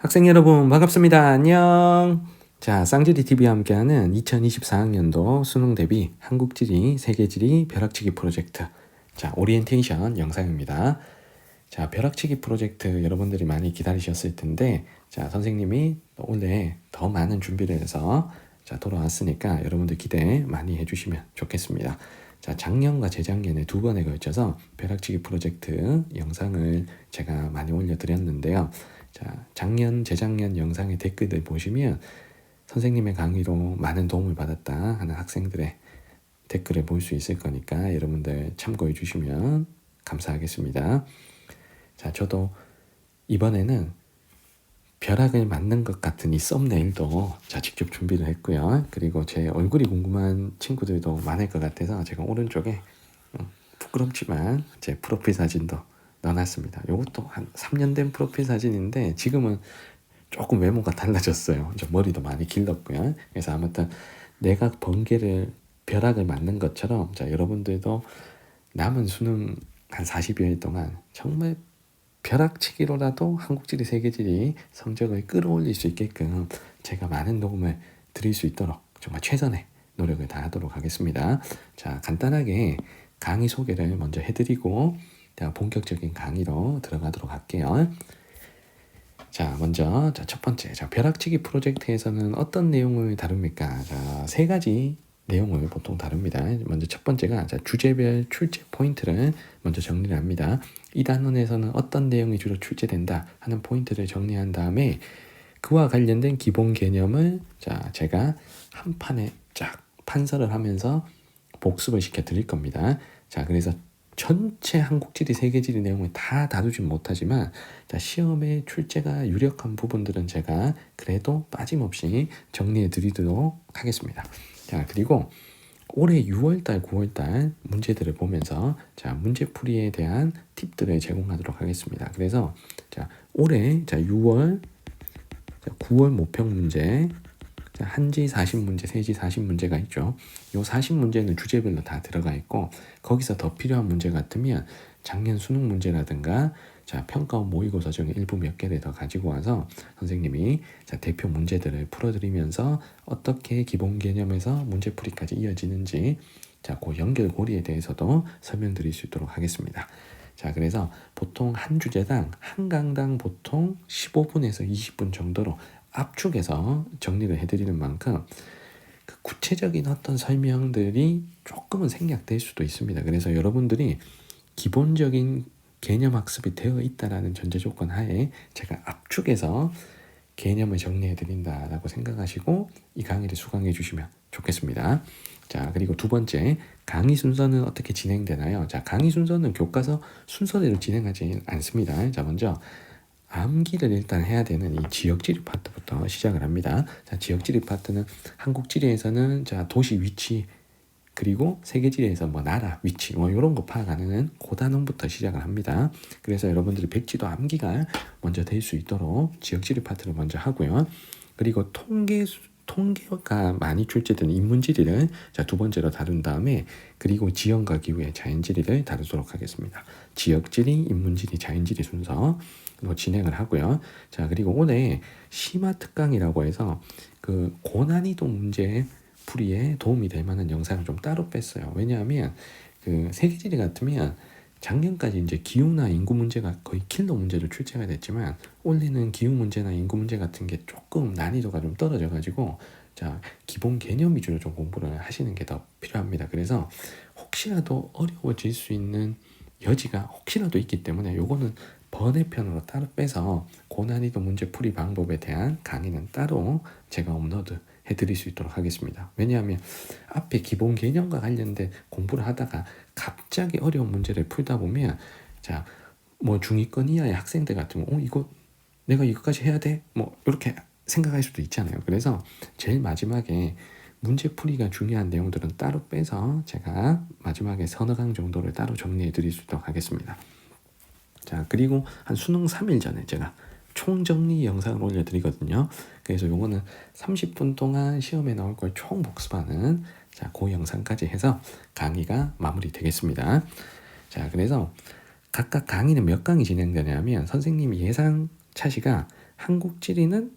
학생 여러분 반갑습니다. 안녕. 자, 쌍지리 TV와 함께하는 2024학년도 수능 대비 한국지리, 세계지리 벼락치기 프로젝트. 자, 오리엔테이션 영상입니다. 자, 벼락치기 프로젝트 여러분들이 많이 기다리셨을 텐데, 자, 선생님이 올해 더 많은 준비를 해서 자, 돌아왔으니까 여러분들 기대 많이 해주시면 좋겠습니다. 자, 작년과 재작년에 두 번에 걸쳐서 벼락치기 프로젝트 영상을 제가 많이 올려드렸는데요. 자, 작년, 재작년 영상의 댓글들 보시면 선생님의 강의로 많은 도움을 받았다 하는 학생들의 댓글을 볼 수 있을 거니까 여러분들 참고해 주시면 감사하겠습니다. 자, 저도 이번에는 벼락을 맞는 것 같은 이 썸네일도 자, 직접 준비를 했고요. 그리고 제 얼굴이 궁금한 친구들도 많을 것 같아서 제가 오른쪽에 부끄럽지만 제 프로필 사진도 넣어놨습니다. 이것도 한 3년 된 프로필 사진인데 지금은 조금 외모가 달라졌어요. 머리도 많이 길렀고요. 그래서 아무튼 내가 번개를 벼락을 맞는 것처럼 자, 여러분들도 남은 수능 한 40여일 동안 정말 벼락치기로라도 한국지리 세계지리 성적을 끌어올릴 수 있게끔 제가 많은 도움을 드릴 수 있도록 정말 최선의 노력을 다하도록 하겠습니다. 자, 간단하게 강의 소개를 먼저 해드리고 본격적인 강의로 들어가도록 할게요. 자, 먼저 첫 번째, 벼락치기 프로젝트에서는 어떤 내용을 다룹니까? 자, 세 가지 내용을 보통 다룹니다. 먼저 첫 번째가 주제별 출제 포인트를 먼저 정리를 합니다. 이 단원에서는 어떤 내용이 주로 출제된다 하는 포인트를 정리한 다음에 그와 관련된 기본 개념을 제가 한 판에 쫙 판서를 하면서 복습을 시켜 드릴 겁니다. 자, 그래서 전체 한국지리, 세계지리 내용을 다 다루진 못하지만 시험에 출제가 유력한 부분들은 제가 그래도 빠짐없이 정리해 드리도록 하겠습니다. 자, 그리고 올해 6월달, 9월달 문제들을 보면서 문제풀이에 대한 팁들을 제공하도록 하겠습니다. 그래서 올해 6월, 9월 모평 문제, 한지 40문제, 세지 40문제가 있죠. 요 40문제는 주제별로 다 들어가 있고 거기서 더 필요한 문제 같으면 작년 수능 문제라든가 평가원 모의고사 중에 일부 몇 개를 더 가지고 와서 선생님이 대표 문제들을 풀어드리면서 어떻게 기본 개념에서 문제풀이까지 이어지는지 그 연결고리에 대해서도 설명드릴 수 있도록 하겠습니다. 자, 그래서 보통 한 주제당 한 강당 보통 15분에서 20분 정도로 압축해서 정리를 해드리는 만큼 그 구체적인 어떤 설명들이 조금은 생략될 수도 있습니다. 그래서 여러분들이 기본적인 개념 학습이 되어 있다라는 전제 조건 하에 제가 압축해서 개념을 정리해 드린다라고 생각하시고 이 강의를 수강해 주시면 좋겠습니다. 자, 그리고 두 번째, 강의 순서는 어떻게 진행되나요? 자, 강의 순서는 교과서 순서대로 진행하지 않습니다. 자, 먼저 암기를 일단 해야 되는 이 지역지리 파트부터 시작을 합니다. 자, 지역지리 파트는 한국지리에서는 도시 위치, 그리고 세계지리에서 나라 위치 이런 거 파악하는 고단원부터 시작을 합니다. 그래서 여러분들이 백지도 암기가 먼저 될 수 있도록 지역지리 파트를 먼저 하고요. 그리고 통계가 많이 출제되는 인문지리를 두 번째로 다룬 다음에 그리고 지형과 기후의 자연지리를 다루도록 하겠습니다. 지역지리, 인문지리, 자연지리 순서로 진행을 하고요. 자, 그리고 올해 심화 특강이라고 해서 그 고난이도 문제 풀이에 도움이 될 만한 영상을 좀 따로 뺐어요. 왜냐하면 그 세계지리 같으면 작년까지 이제 기후나 인구 문제가 거의 킬러 문제로 출제가 됐지만 올해는 기후 문제나 인구 문제 같은 게 조금 난이도가 좀 떨어져 가지고 기본 개념 위주로 좀 공부를 하시는 게 더 필요합니다. 그래서 혹시라도 어려워질 수 있는 여지가 혹시라도 있기 때문에 요거는 번외편으로 따로 빼서 고난이도 문제 풀이 방법에 대한 강의는 따로 제가 업로드 해드릴 수 있도록 하겠습니다. 왜냐하면 앞에 기본 개념과 관련된 공부를 하다가 갑자기 어려운 문제를 풀다 보면 중위권 이하의 학생들 같으면 이거 내가 이거까지 해야 돼? 이렇게 생각할 수도 있잖아요. 그래서 제일 마지막에 문제풀이가 중요한 내용들은 따로 빼서 제가 마지막에 서너 강 정도를 따로 정리해 드릴 수 있도록 하겠습니다. 자, 그리고 한 수능 3일 전에 제가 총정리 영상을 올려드리거든요. 그래서 요거는 30분 동안 시험에 나올 걸 총 복습하는 그 영상까지 해서 강의가 마무리되겠습니다. 자, 그래서 각각 강의는 몇 강이 진행되냐면 선생님 예상 차시가 한국지리는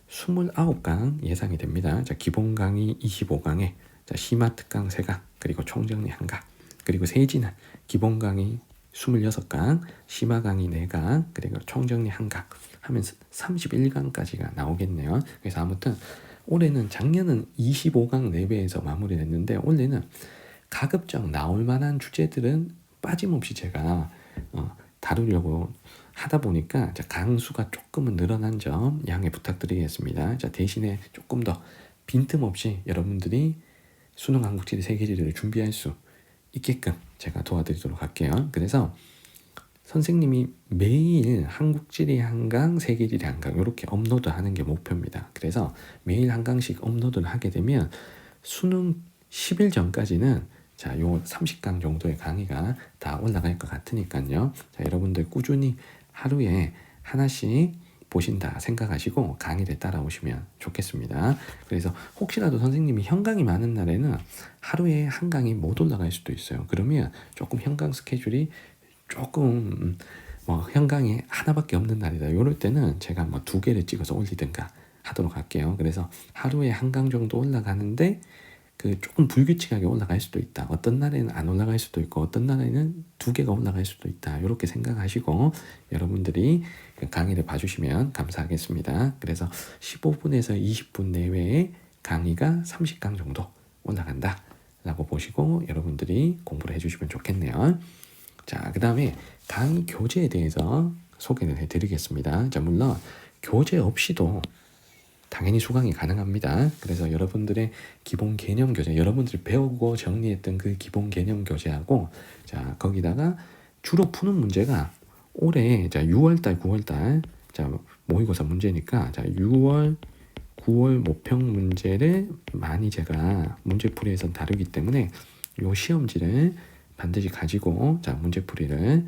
29강 예상이 됩니다. 자, 기본 강의 25강에 자, 심화 특강 3강, 그리고 총정리 1강, 그리고 세지는 기본 강의 26강, 심화 강의 4강, 그리고 총정리 1강 하면 31강까지가 나오겠네요. 그래서 아무튼 올해는 작년은 25강 내외에서 마무리됐는데 올해는 가급적 나올 만한 주제들은 빠짐없이 제가 다루려고 하다 보니까 자, 강수가 조금은 늘어난 점 양해 부탁드리겠습니다. 자, 대신에 조금 더 빈틈없이 여러분들이 수능 한국지리 세계지리를 준비할 수 있게끔 제가 도와드리도록 할게요. 그래서 선생님이 매일 한국지리 한 강, 세계지리 한 강 이렇게 업로드하는 게 목표입니다. 그래서 매일 한 강씩 업로드를 하게 되면 수능 10일 전까지는 자, 요 30강 정도의 강의가 다 올라갈 것 같으니까요. 자, 여러분들 꾸준히 하루에 하나씩 보신다 생각하시고 강의를 따라오시면 좋겠습니다. 그래서 혹시라도 선생님이 현강이 많은 날에는 하루에 한 강이 못 올라갈 수도 있어요. 그러면 조금 현강 스케줄이 조금 현강이 하나밖에 없는 날이다. 이럴 때는 제가 2개를 찍어서 올리든가 하도록 할게요. 그래서 하루에 한 강 정도 올라가는데 그 조금 불규칙하게 올라갈 수도 있다. 어떤 날에는 안 올라갈 수도 있고 어떤 날에는 2개가 올라갈 수도 있다. 이렇게 생각하시고 여러분들이 강의를 봐주시면 감사하겠습니다. 그래서 15분에서 20분 내외에 강의가 30강 정도 올라간다 라고 보시고 여러분들이 공부를 해주시면 좋겠네요. 자, 그 다음에 강의 교재에 대해서 소개를 해드리겠습니다. 자, 물론 교재 없이도 당연히 수강이 가능합니다. 그래서 여러분들의 기본 개념 교재, 여러분들이 배우고 정리했던 그 기본 개념 교재하고 자, 거기다가 주로 푸는 문제가 올해 자, 6월달, 9월달 자, 모의고사 문제니까 자, 6월, 9월 모평 문제를 많이 제가 문제풀이에서 다루기 때문에 요 시험지를 반드시 가지고 자, 문제풀이를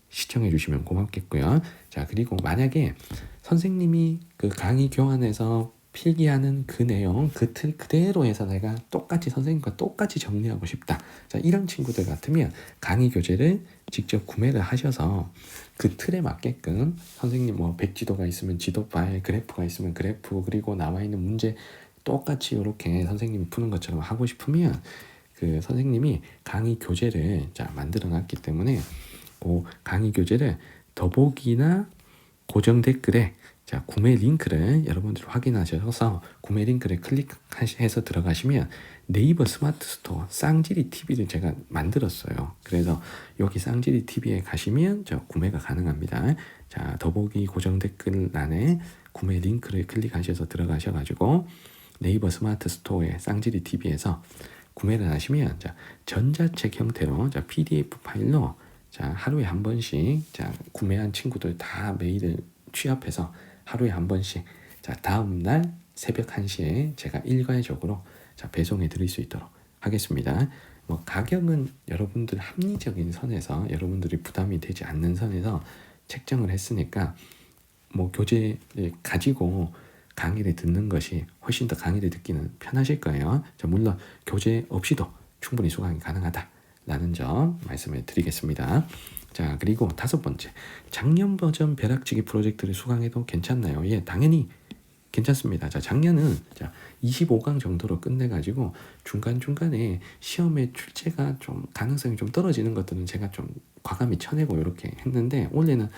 시청해 주시면 고맙겠고요. 자, 그리고 만약에 선생님이 그 강의 교환에서 필기하는 그 내용, 그 틀 그대로 해서 내가 똑같이 선생님과 똑같이 정리하고 싶다. 자, 이런 친구들 같으면 강의 교재를 직접 구매를 하셔서 그 틀에 맞게끔 선생님 백지도가 있으면 지도 파일, 그래프가 있으면 그래프, 그리고 나와 있는 문제 똑같이 이렇게 선생님이 푸는 것처럼 하고 싶으면 그 선생님이 강의 교재를 자, 만들어 놨기 때문에 그 강의 교재를 더보기나 고정 댓글에 자, 구매 링크를 여러분들 확인하셔서 구매 링크를 클릭해서 들어가시면 네이버 스마트 스토어 쌍지리 TV를 제가 만들었어요. 그래서 여기 쌍지리 TV에 가시면 저 구매가 가능합니다. 자, 더보기 고정 댓글란에 구매 링크를 클릭하셔서 들어가셔가지고 네이버 스마트 스토어에 쌍지리 TV에서 구매를 하시면 자, 전자책 형태로 자, PDF 파일로 자, 하루에 한 번씩 자, 구매한 친구들 다 메일을 취합해서 하루에 한 번씩 자, 다음 날 새벽 1시에 제가 일괄적으로 자, 배송해 드릴 수 있도록 하겠습니다. 가격은 여러분들 합리적인 선에서 여러분들이 부담이 되지 않는 선에서 책정을 했으니까 교재를 가지고 강의를 듣는 것이 훨씬 더 강의를 듣기는 편하실 거예요. 자, 물론 교재 없이도 충분히 수강이 가능하다라는 점 말씀을 드리겠습니다. 자, 그리고 5번째, 작년 버전 벼락치기 프로젝트를 수강해도 괜찮나요? 예, 당연히 괜찮습니다. 자, 작년은 자, 25강 정도로 끝내가지고 중간중간에 시험에 출제가 좀 가능성이 좀 떨어지는 것들은 제가 좀 과감히 쳐내고 이렇게 했는데 올해는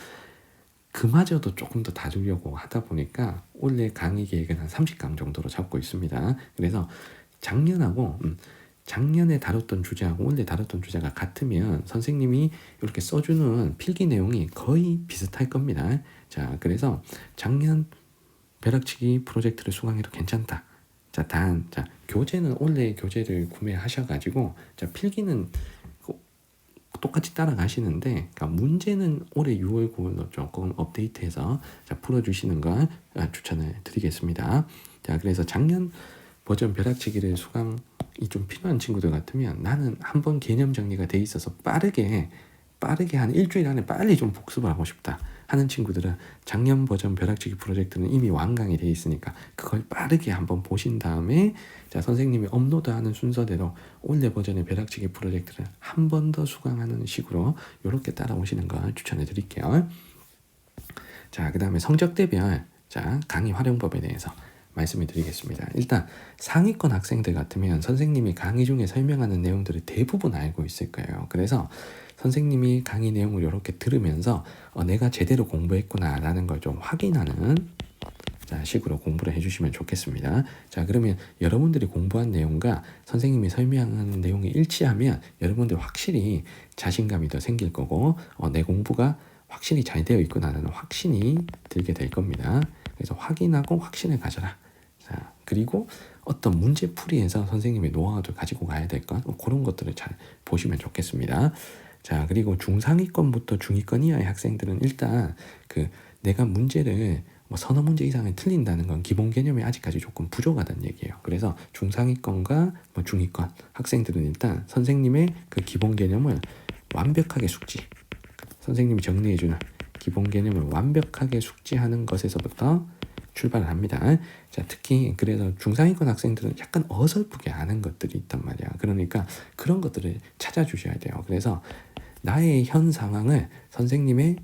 그마저도 조금 더 다루려고 하다 보니까 올해 강의 계획은 한 30강 정도로 잡고 있습니다. 그래서 작년에 다뤘던 주제하고 올해 다뤘던 주제가 같으면 선생님이 이렇게 써주는 필기 내용이 거의 비슷할 겁니다. 자, 그래서 작년 벼락치기 프로젝트를 수강해도 괜찮다. 자, 교재는 올해 교재를 구매하셔가지고 자, 필기는 똑같이 따라가시는데 그러니까 문제는 올해 6월 9월로 조금 업데이트해서 자, 풀어주시는 걸 추천을 드리겠습니다. 자, 그래서 작년 버전 벼락치기를 수강이 좀 필요한 친구들 같으면 나는 한번 개념 정리가 돼 있어서 빠르게 한 일주일 안에 빨리 좀 복습을 하고 싶다 하는 친구들은 작년 버전 벼락치기 프로젝트는 이미 완강이 돼 있으니까 그걸 빠르게 한번 보신 다음에 자, 선생님이 업로드하는 순서대로 올해 버전의 벼락치기 프로젝트를 한 번 더 수강하는 식으로 이렇게 따라오시는 걸 추천해 드릴게요. 자, 그 다음에 성적대별 자 강의 활용법에 대해서 말씀을 드리겠습니다. 일단 상위권 학생들 같으면 선생님이 강의 중에 설명하는 내용들을 대부분 알고 있을 거예요. 그래서 선생님이 강의 내용을 이렇게 들으면서 내가 제대로 공부했구나라는 걸 좀 확인하는 자, 식으로 공부를 해주시면 좋겠습니다. 자, 그러면 여러분들이 공부한 내용과 선생님이 설명하는 내용이 일치하면 여러분들 확실히 자신감이 더 생길 거고 내 공부가 확실히 잘 되어 있구나라는 확신이 들게 될 겁니다. 그래서 확인하고 확신을 가져라. 자, 그리고 어떤 문제풀이에서 선생님의 노하우를 가지고 가야 될 것, 그런 것들을 잘 보시면 좋겠습니다. 자, 그리고 중상위권부터 중위권 이하의 학생들은 일단 내가 문제를 서너 문제 이상을 틀린다는 건 기본 개념이 아직까지 조금 부족하다는 얘기예요. 그래서 중상위권과 중위권 학생들은 일단 선생님의 그 기본 개념을 완벽하게 숙지, 선생님이 정리해주는 기본 개념을 완벽하게 숙지하는 것에서부터 출발을 합니다. 자, 특히 그래서 중상위권 학생들은 약간 어설프게 아는 것들이 있단 말이야. 그러니까 그런 것들을 찾아주셔야 돼요. 그래서 나의 현 상황을 선생님의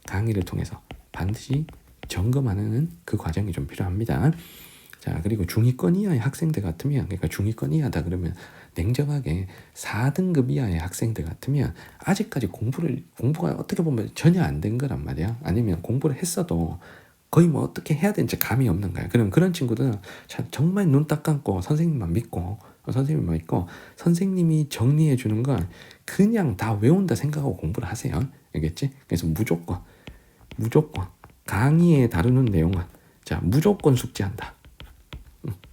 강의를 통해서 반드시 점검하는 그 과정이 좀 필요합니다. 자, 그리고 중위권 이하의 학생들 같으면, 그러니까 중위권 이하다 그러면 냉정하게 4등급 이하의 학생들 같으면 아직까지 공부가 어떻게 보면 전혀 안 된 거란 말이야. 아니면 공부를 했어도 거의 어떻게 해야 되는지 감이 없는 거야. 그럼 그런 친구들은 정말 눈 딱 감고 선생님만 믿고 선생님이 정리해 주는 걸 그냥 다 외운다 생각하고 공부를 하세요. 알겠지? 그래서 무조건 강의에 다루는 내용은 자 무조건 숙지한다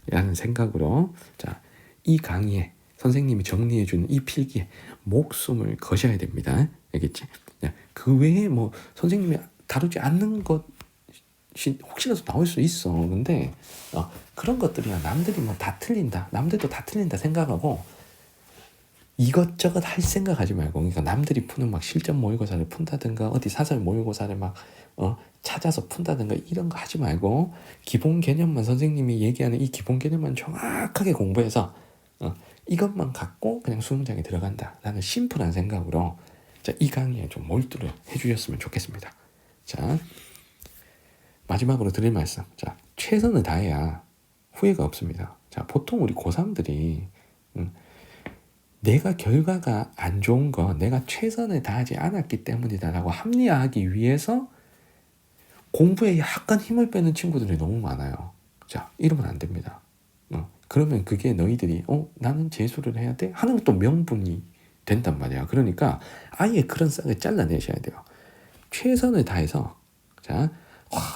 라는 생각으로 자 이 강의에 선생님이 정리해 주는 이 필기에 목숨을 거셔야 됩니다. 알겠지? 그 외에 선생님이 다루지 않는 것이 혹시라도 나올 수 있어. 근데 그런 것들이야 남들이 다 틀린다, 남들도 다 틀린다 생각하고 이것저것 할 생각하지 말고, 그러니까 남들이 푸는 실전 모의고사를 푼다든가 어디 사설 모의고사를 찾아서 푼다든가 이런 거 하지 말고 기본 개념만, 선생님이 얘기하는 이 기본 개념만 정확하게 공부해서 이것만 갖고 그냥 수능장에 들어간다라는 심플한 생각으로 자, 이 강의에 좀 몰두를 해주셨으면 좋겠습니다. 자, 마지막으로 드릴 말씀. 자, 최선을 다해야 후회가 없습니다. 자, 보통 우리 고3들이 내가 결과가 안 좋은 거 내가 최선을 다하지 않았기 때문이다라고 합리화하기 위해서 공부에 약간 힘을 빼는 친구들이 너무 많아요. 자, 이러면 안 됩니다. 그러면 그게 너희들이 나는 재수를 해야 돼? 하는 또 명분이 된단 말이야. 그러니까 아예 그런 싹을 잘라내셔야 돼요. 최선을 다해서 자,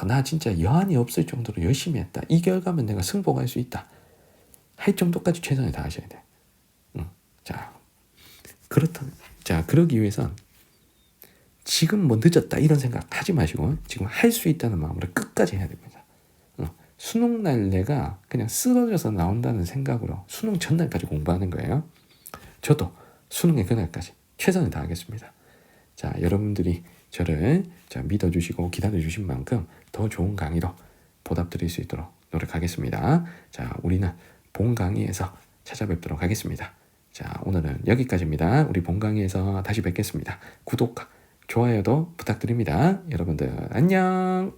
나 진짜 여한이 없을 정도로 열심히 했다. 이 결과면 내가 승복할 수 있다. 할 정도까지 최선을 다하셔야 돼. 자, 그러기 위해선 지금 늦었다 이런 생각 하지 마시고 지금 할 수 있다는 마음으로 끝까지 해야 됩니다. 수능날 내가 그냥 쓰러져서 나온다는 생각으로 수능 전날까지 공부하는 거예요. 저도 수능의 그날까지 최선을 다하겠습니다. 자, 여러분들이 저를 믿어주시고 기다려주신 만큼 더 좋은 강의로 보답드릴 수 있도록 노력하겠습니다. 자, 우리는 본 강의에서 찾아뵙도록 하겠습니다. 자, 오늘은 여기까지입니다. 우리 본 강의에서 다시 뵙겠습니다. 구독과 좋아요도 부탁드립니다. 여러분들 안녕.